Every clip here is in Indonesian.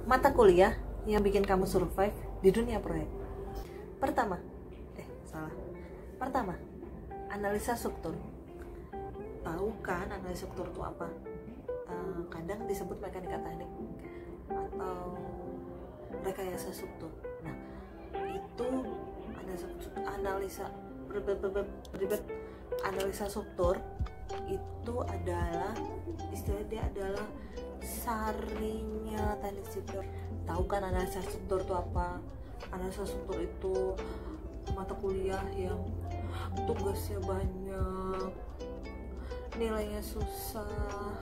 Mata kuliah yang bikin kamu survive di dunia proyek. Pertama, Pertama, analisa struktur. Tahu kan analisa struktur itu apa? Kadang disebut mekanika teknik atau rekayasa struktur. Nah, itu analisa struktur itu adalah istilahnya dia adalah sarinya teknik sipil. Tahu kan analisa struktur itu apa? Analisa struktur itu mata kuliah yang tugasnya banyak, nilainya susah,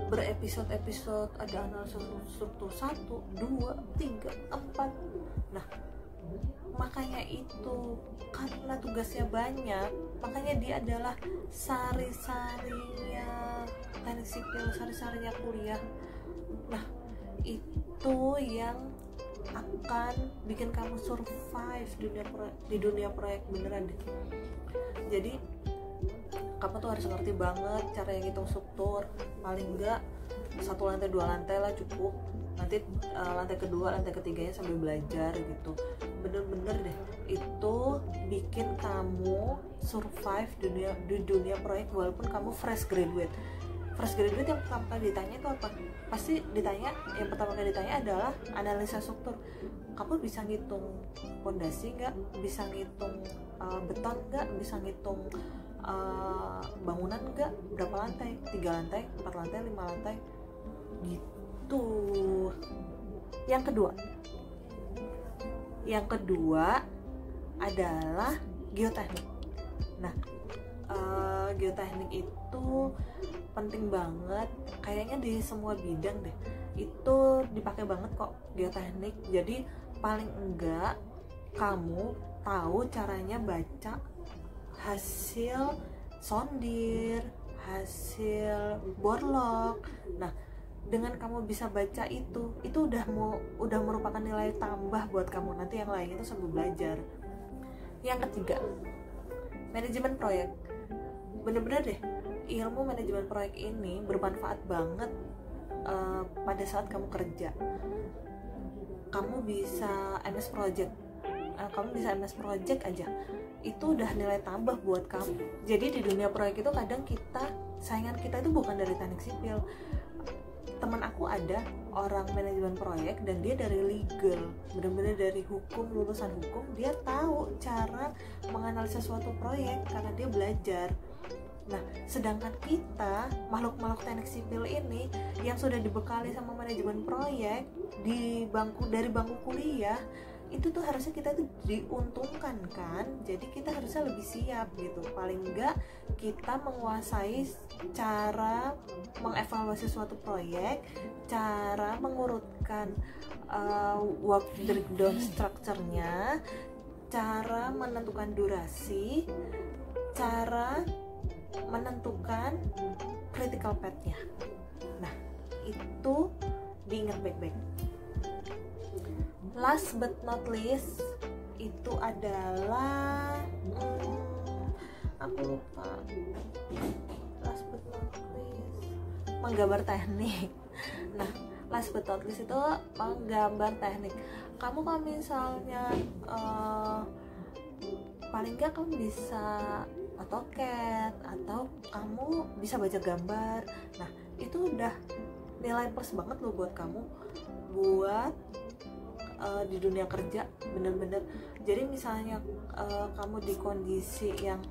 berepisode-episode, ada analisa struktur 1, 2, 3, 4. Nah, makanya itu karena tugasnya banyak, makanya dia adalah sari-sarinya teknik sipil, sari-sarinya kuliah. Nah, itu yang akan bikin kamu survive di dunia proyek beneran deh. Jadi kamu tuh harus ngerti banget cara yang ngitung struktur. Paling enggak 1 lantai 2 lantai lah cukup. Nanti lantai kedua, lantai ketiganya sambil belajar gitu. Bener-bener deh, itu bikin kamu survive di dunia proyek walaupun kamu fresh graduate. Fresh graduate yang pertama kali ditanya itu apa? Pasti ditanya, yang pertama kali ditanya adalah analisa struktur. Kamu bisa ngitung fondasi nggak? Bisa ngitung beton nggak? Bisa ngitung bangunan nggak? Berapa lantai? 3 lantai, 4 lantai, 5 lantai gitu. Yang kedua adalah geoteknik. Nah, geoteknik itu penting banget, kayaknya di semua bidang deh itu dipakai banget kok geoteknik. Jadi paling enggak kamu tahu caranya baca hasil sondir, hasil borlog. Nah, dengan kamu bisa baca itu udah merupakan nilai tambah buat kamu. Nanti yang lain itu sambil belajar. Yang ketiga, manajemen proyek. Bener-bener deh, ilmu manajemen proyek ini bermanfaat banget pada saat kamu kerja. Kamu bisa MS Project, aja, itu udah nilai tambah buat kamu. Jadi di dunia proyek itu kadang saingan kita itu bukan dari teknik sipil. Teman aku ada orang manajemen proyek dan dia dari legal, benar-benar dari hukum, lulusan hukum. Dia tahu cara menganalisa suatu proyek karena dia belajar. Nah, sedangkan kita makhluk-makhluk teknik sipil ini yang sudah dibekali sama manajemen proyek dari bangku kuliah, itu tuh harusnya kita tuh diuntungkan kan. Jadi kita harusnya lebih siap gitu. Paling enggak kita menguasai cara mengevaluasi suatu proyek, cara mengurutkan work breakdown structure-nya, cara menentukan durasi, cara menentukan critical path-nya. Nah, itu diingat baik-baik. Last but not least itu adalah aku lupa. Last but not least menggambar teknik. Nah, last but not least itu menggambar teknik. Kamu kalau misalnya paling nggak kamu bisa AutoCAD atau kamu bisa baca gambar. Nah, itu udah nilai plus banget loh buat kamu buat di dunia kerja, bener-bener. Jadi misalnya kamu di kondisi yang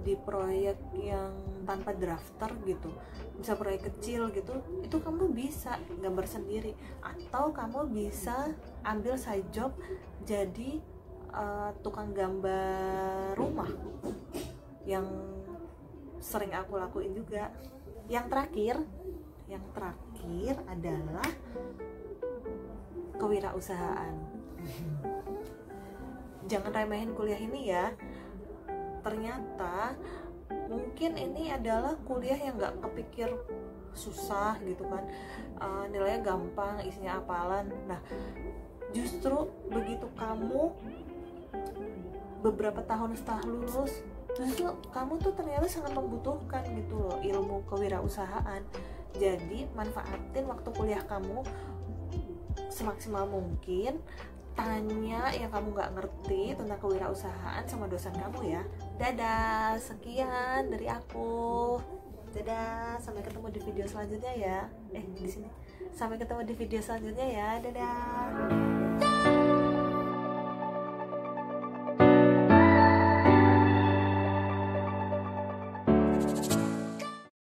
di proyek yang tanpa drafter gitu, bisa proyek kecil gitu, itu kamu bisa gambar sendiri, atau kamu bisa ambil side job jadi tukang gambar rumah, yang sering aku lakuin juga. Yang terakhir adalah kewirausahaan. Jangan remehin kuliah ini ya. Ternyata mungkin ini adalah kuliah yang gak kepikir susah gitu kan, nilainya gampang, isinya hafalan. Nah, justru begitu kamu beberapa tahun setelah lulus justru kamu tuh ternyata sangat membutuhkan gitu loh ilmu kewirausahaan. Jadi manfaatin waktu kuliah kamu semaksimal mungkin, tanya yang kamu nggak ngerti tentang kewirausahaan sama dosen kamu ya. Dadah, sekian dari aku. Dadah, sampai ketemu di video selanjutnya ya. Di sini. Sampai ketemu di video selanjutnya ya. Dadah.